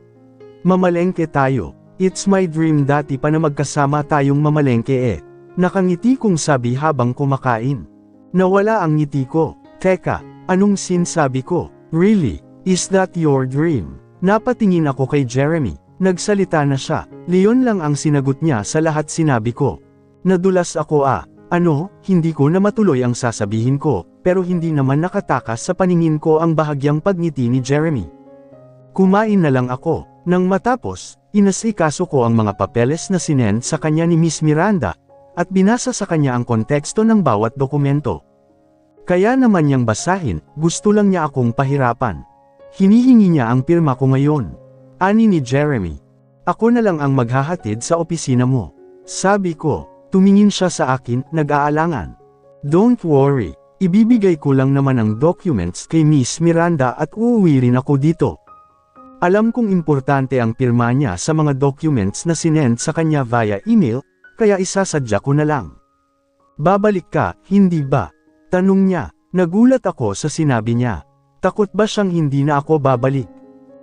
Mamalengke tayo. It's my dream dati pa na magkasama tayong mamalengke eh. Nakangiti kong sabi habang kumakain. Nawala ang ngiti ko. Teka, anong sinsabi ko? Really? Is that your dream? Napatingin ako kay Jeremy. Nagsalita na siya. Leon lang ang sinagot niya sa lahat sinabi ko. Nadulas ako ah. Ano, hindi ko na matuloy ang sasabihin ko, pero hindi naman nakatakas sa paningin ko ang bahagyang pagngiti ni Jeremy. Kumain na lang ako. Nang matapos, inasikaso ko ang mga papeles na sinend sa kanya ni Miss Miranda, at binasa sa kanya ang konteksto ng bawat dokumento. Kaya naman niyang basahin, gusto lang niya akong pahirapan. Hinihingi niya ang pirma ko ngayon. Ani ni Jeremy. Ako na lang ang maghahatid sa opisina mo. Sabi ko, tumingin siya sa akin, nag-aalangan. Don't worry, ibibigay ko lang naman ang documents kay Miss Miranda at uuwi rin ako dito. Alam kong importante ang pirma niya sa mga documents na sinend sa kanya via email, kaya isasadya ko na lang. Babalik ka, hindi ba? Tanong niya. Nagulat ako sa sinabi niya. Takot ba siyang hindi na ako babalik?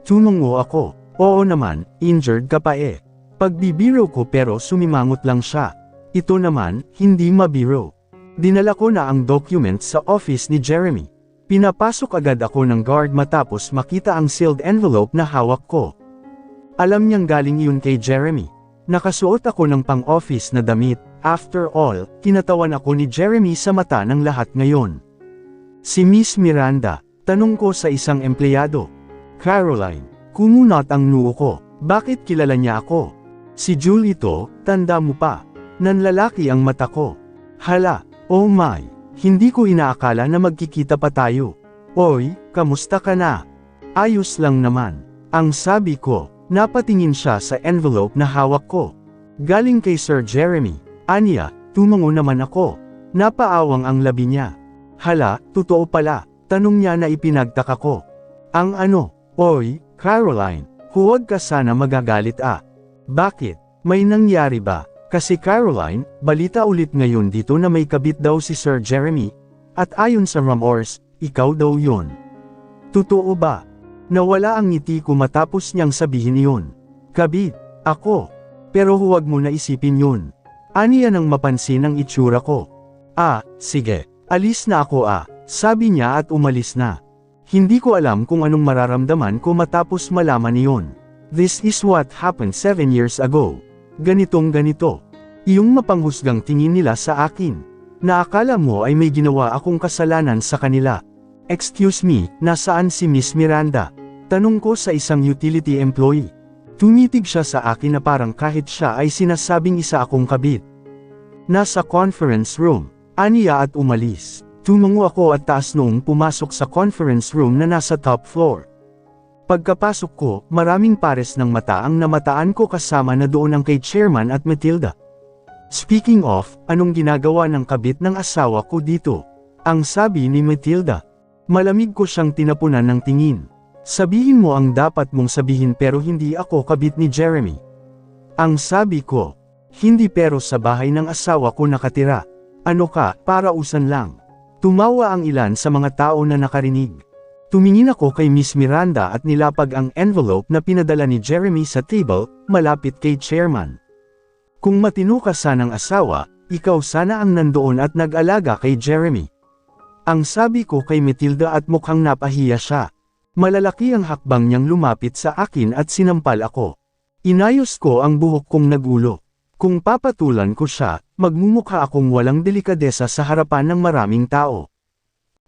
Tumango ako. Oo naman, injured ka pa eh. Pagbibiro ko pero sumimangot lang siya. Ito naman, hindi mabiro. Dinala ko na ang documents sa office ni Jeremy. Pinapasok agad ako ng guard matapos makita ang sealed envelope na hawak ko. Alam niyang galing iyon kay Jeremy. Nakasuot ako ng pang-office na damit. After all, kinatawan ako ni Jeremy sa mata ng lahat ngayon. Si Miss Miranda, tanong ko sa isang empleyado. Caroline, kumunat ang noo ko. Bakit kilala niya ako? Si Julie ito, tanda mo pa. Nanlalaki ang mata ko. Hala, oh my. Hindi ko inaakala na magkikita pa tayo. Oy, kamusta ka na? Ayos lang naman. Ang sabi ko, napatingin siya sa envelope na hawak ko. Galing kay Sir Jeremy. Anya, tumango naman ako. Napaawang ang labi niya. Hala, totoo pala, tanong niya na ipinagtaka ko. Ang ano? Oy, Caroline, huwag ka sana magagalit ah. Bakit? May nangyari ba? Kasi Caroline, balita ulit ngayon dito na may kabit daw si Sir Jeremy. At ayon sa rumors, ikaw daw yun. Totoo ba? Nawala ang ngiti ko matapos niyang sabihin iyon. Kabit, ako. Pero huwag mo na isipin yun. Aniya nang mapansin ang itsura ko. Ah, sige, alis na ako ah, sabi niya at umalis na. Hindi ko alam kung anong mararamdaman ko matapos malaman iyon. This is what happened 7 years ago. Ganitong ganito. Iyong mapanghusgang tingin nila sa akin. Na akala mo ay may ginawa akong kasalanan sa kanila. Excuse me, nasaan si Miss Miranda? Tanong ko sa isang utility employee. Tumitig siya sa akin na parang kahit siya ay sinasabing isa akong kabit. Nasa conference room. Aniya at umalis. Tumungo ako at taas noong pumasok sa conference room na nasa top floor. Pagkapasok ko, maraming pares ng mata ang namataan ko kasama na doon ang kay Chairman at Matilda. Speaking of, anong ginagawa ng kabit ng asawa ko dito? Ang sabi ni Matilda. Malamig ko siyang tinapunan ng tingin. Sabihin mo ang dapat mong sabihin pero hindi ako kabit ni Jeremy. Ang sabi ko. Hindi pero sa bahay ng asawa ko nakatira. Ano ka, parausan lang. Tumawa ang ilan sa mga tao na nakarinig. Tumingin ako kay Miss Miranda at nilapag ang envelope na pinadala ni Jeremy sa table, malapit kay Chairman. Kung matino ka sanang asawa, ikaw sana ang nandoon at nag-alaga kay Jeremy. Ang sabi ko kay Matilda at mukhang napahiya siya. Malalaki ang hakbang niyang lumapit sa akin at sinampal ako. Inayos ko ang buhok kong nagulo. Kung papatulan ko siya, magmumukha akong walang delikadesa sa harapan ng maraming tao.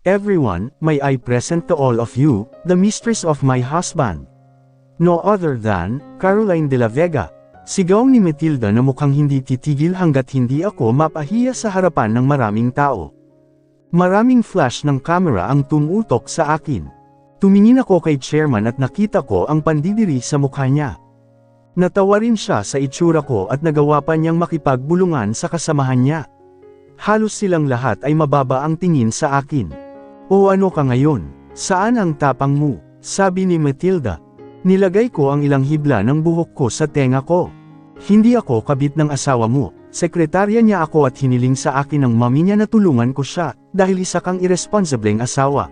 Everyone, may I present to all of you, the mistress of my husband. No other than, Caroline de la Vega. Sigaw ni Matilda na mukhang hindi titigil hanggat hindi ako mapahiya sa harapan ng maraming tao. Maraming flash ng camera ang tumutok sa akin. Tumingin ako kay Chairman at nakita ko ang pandidiri sa mukha niya. Natawa rin siya sa itsura ko at nagawa pa niyang makipagbulungan sa kasamahan niya. Halos silang lahat ay mababa ang tingin sa akin. O ano ka ngayon? Saan ang tapang mo? Sabi ni Matilda. Nilagay ko ang ilang hibla ng buhok ko sa tenga ko. Hindi ako kabit ng asawa mo. Sekretarya niya ako at hiniling sa akin ng mami niya na tulungan ko siya, dahil isa kang irresponsibleng asawa.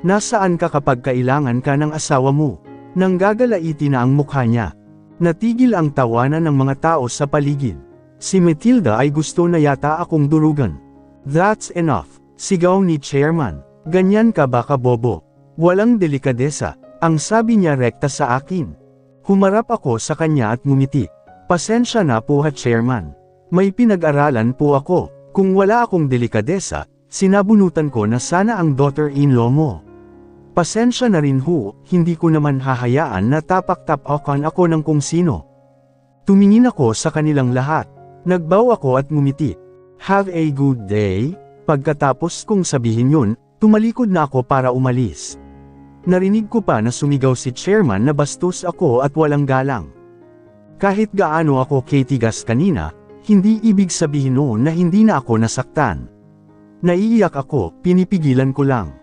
Nasaan ka kapag kailangan ka ng asawa mo? Nanggagalaiti na ang mukha niya. Natigil ang tawanan ng mga tao sa paligid. Si Matilda ay gusto na yata akong durugan. That's enough, sigaw ni Chairman. Ganyan ka ba kabobo? Walang delikadesa, ang sabi niya rekta sa akin. Humarap ako sa kanya at ngumiti. Pasensya na po ha Chairman. May pinag-aralan po ako. Kung wala akong delikadesa, sinabunutan ko na sana ang daughter-in-law mo. Pasensya na rin ho, hindi ko naman hahayaan na tapak-tapakan ako ng kung sino. Tumingin ako sa kanilang lahat. Nagbaw ako at ngumiti. Have a good day? Pagkatapos kong sabihin yun, tumalikod na ako para umalis. Narinig ko pa na sumigaw si Chairman na bastos ako at walang galang. Kahit gaano ako katigas kanina, hindi ibig sabihin noon na hindi na ako nasaktan. Naiiyak ako, pinipigilan ko lang.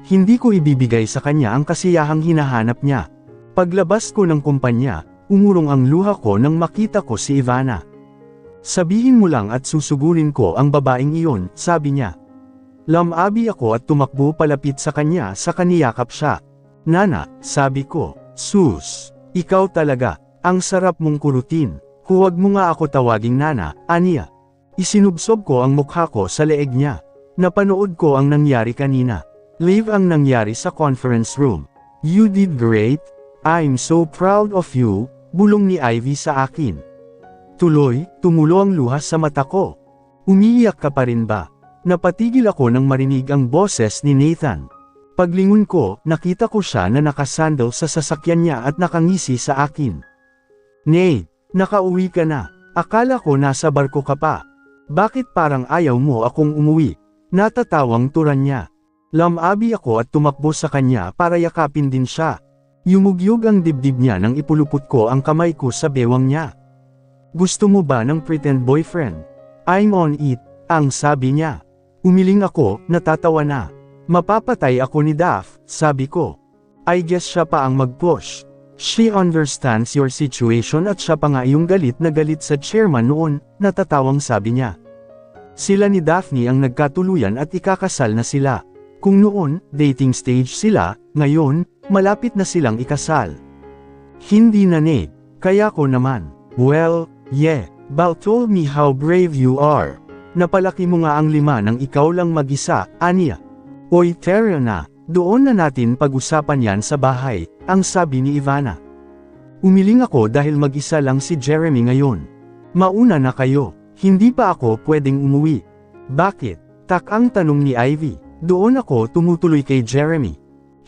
Hindi ko ibibigay sa kanya ang kasiyahang hinahanap niya. Paglabas ko ng kumpanya, umurong ang luha ko nang makita ko si Ivana. Sabihin mo lang at susugurin ko ang babaeng iyon, sabi niya. Lamabi ako at tumakbo palapit sa kanya sa kaniyakap siya. Nana, sabi ko, sus, ikaw talaga, ang sarap mong kurutin. Huwag mo nga ako tawaging nana, aniya. Isinubsob ko ang mukha ko sa leeg niya. Napanood ko ang nangyari kanina. Live ang nangyari sa conference room. You did great, I'm so proud of you, bulong ni Ivy sa akin. Tuloy, tumulo ang luha sa mata ko. Umiiyak ka pa rin ba? Napatigil ako nang marinig ang boses ni Nathan. Paglingon ko, nakita ko siya na nakasandal sa sasakyan niya at nakangisi sa akin. Nate, nakauwi ka na. Akala ko nasa barko ka pa. Bakit parang ayaw mo akong umuwi? Natatawang turan niya. Lamabi ako at tumakbo sa kanya para yakapin din siya. Yumugyog ang dibdib niya nang ipulupot ko ang kamay ko sa bewang niya. Gusto mo ba ng pretend boyfriend? I'm on it, ang sabi niya. Umiling ako, natatawa na. Mapapatay ako ni Daph, sabi ko. I guess siya pa ang mag-push. She understands your situation at siya pa nga yung galit na galit sa chairman noon, natatawang sabi niya. Sila ni Daphne ang nagkatuluyan at ikakasal na sila. Kung noon, dating stage sila, ngayon, malapit na silang ikasal. Hindi na Nate, kaya ko naman. Well, yeah, Bal told me how brave you are. Napalaki mo nga ang 5 nang ikaw lang mag-isa, aniya. Oy Terra na, doon na natin pag-usapan yan sa bahay, ang sabi ni Ivana. Umiling ako dahil mag-isa lang si Jeremy ngayon. Mauna na kayo, hindi pa ako pwedeng umuwi. Bakit? Tak ang tanong ni Ivy. Doon ako tumutuloy kay Jeremy.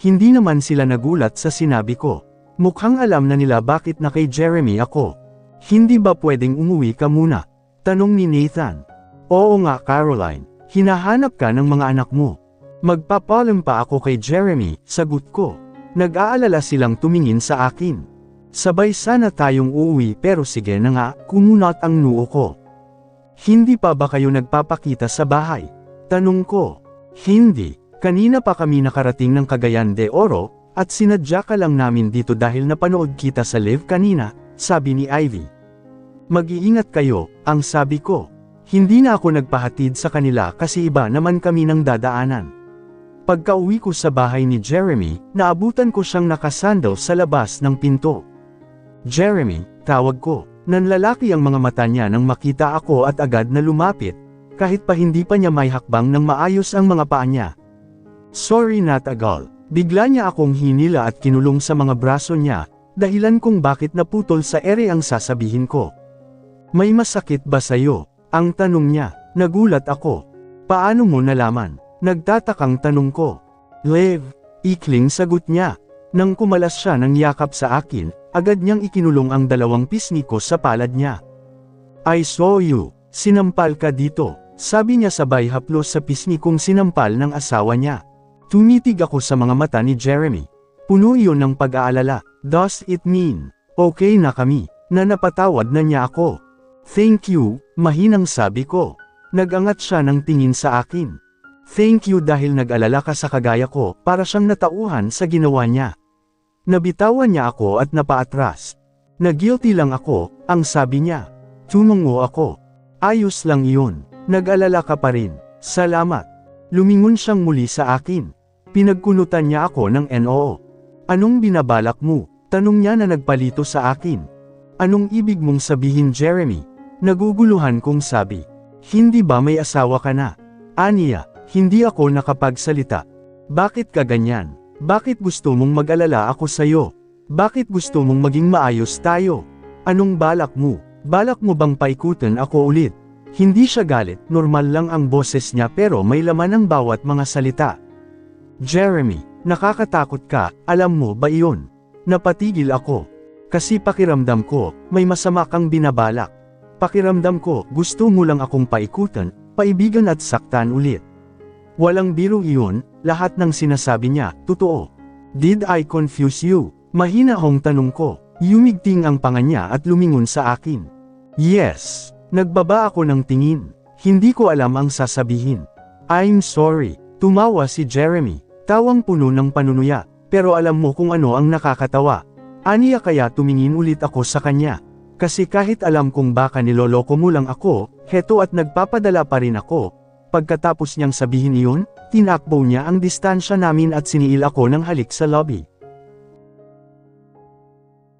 Hindi naman sila nagulat sa sinabi ko. Mukhang alam na nila bakit na kay Jeremy ako. Hindi ba pwedeng umuwi ka muna? Tanong ni Nathan. Oo nga Caroline, hinahanap ka ng mga anak mo. Magpapalam pa ako kay Jeremy, sagot ko. Nag-aalala silang tumingin sa akin. Sabay sana tayong uuwi pero sige na nga, kumunat ang noo ko. Hindi pa ba kayo nagpapakita sa bahay? Tanong ko. Hindi, kanina pa kami nakarating ng Cagayan de Oro, at sinadya ka lang namin dito dahil napanood kita sa live kanina, sabi ni Ivy. Mag-iingat kayo, ang sabi ko. Hindi na ako nagpahatid sa kanila kasi iba naman kami ng dadaanan. Pagka-uwi ko sa bahay ni Jeremy, naabutan ko siyang nakasandal sa labas ng pinto. Jeremy, tawag ko. Nanlalaki ang mga mata niya nang makita ako at agad na lumapit, kahit pa hindi pa niya may hakbang ng maayos ang mga paa niya. Sorry not agal. Bigla niya akong hinila at kinulong sa mga braso niya, dahilan kung bakit naputol sa ere ang sasabihin ko. May masakit ba sa'yo? Ang tanong niya. Nagulat ako. Paano mo nalaman? Nagtatakang tanong ko. Lev, ikling sagot niya. Nang kumalas siya ng yakap sa akin, agad niyang ikinulong ang 2 pisngi ko sa palad niya. I saw you. Sinampal ka dito, sabi niya sabay haplos sa pisngi kong sinampal ng asawa niya. Tumitig ako sa mga mata ni Jeremy. Puno iyon ng pag-aalala. Does it mean, okay na kami, na napatawad na niya ako? Thank you, mahinang sabi ko. Nagangat siya ng tingin sa akin. Thank you dahil nag-alala ka sa kagaya ko, para siyang natauhan sa ginawa niya. Nabitawan niya ako at napaatras. Nag-guilty lang ako, ang sabi niya. Tumungo ako. Ayos lang iyon. Nag-alala ka pa rin. Salamat. Lumingon siyang muli sa akin. Pinagkunutan niya ako ng NO. Anong binabalak mo? Tanong niya na nagpalito sa akin. Anong ibig mong sabihin Jeremy? Naguguluhan kong sabi. Hindi ba may asawa ka na? Aniya, hindi ako nakapagsalita. Bakit ka ganyan? Bakit gusto mong mag-alala ako sa'yo? Bakit gusto mong maging maayos tayo? Anong balak mo? Balak mo bang paikutin ako ulit? Hindi siya galit, normal lang ang boses niya pero may laman ang bawat mga salita. Jeremy, nakakatakot ka, alam mo ba iyon? Napatigil ako. Kasi pakiramdam ko, may masama kang binabalak. Pakiramdam ko, gusto mo lang akong paikutan, paibigan at saktan ulit. Walang biro iyon, lahat ng sinasabi niya, totoo. Did I confuse you? Mahina hong tanong ko. Yumigting ang panga niya at lumingon sa akin. Yes. Nagbaba ako ng tingin. Hindi ko alam ang sasabihin. I'm sorry. Tumawa si Jeremy. Tawang puno ng panunuya. Pero alam mo kung ano ang nakakatawa. Aniya kaya tumingin ulit ako sa kanya. Kasi kahit alam kong baka niloloko mo lang ako, heto at nagpapadala pa rin ako. Pagkatapos niyang sabihin iyon, tinakbo niya ang distansya namin at siniil ako ng halik sa lobby.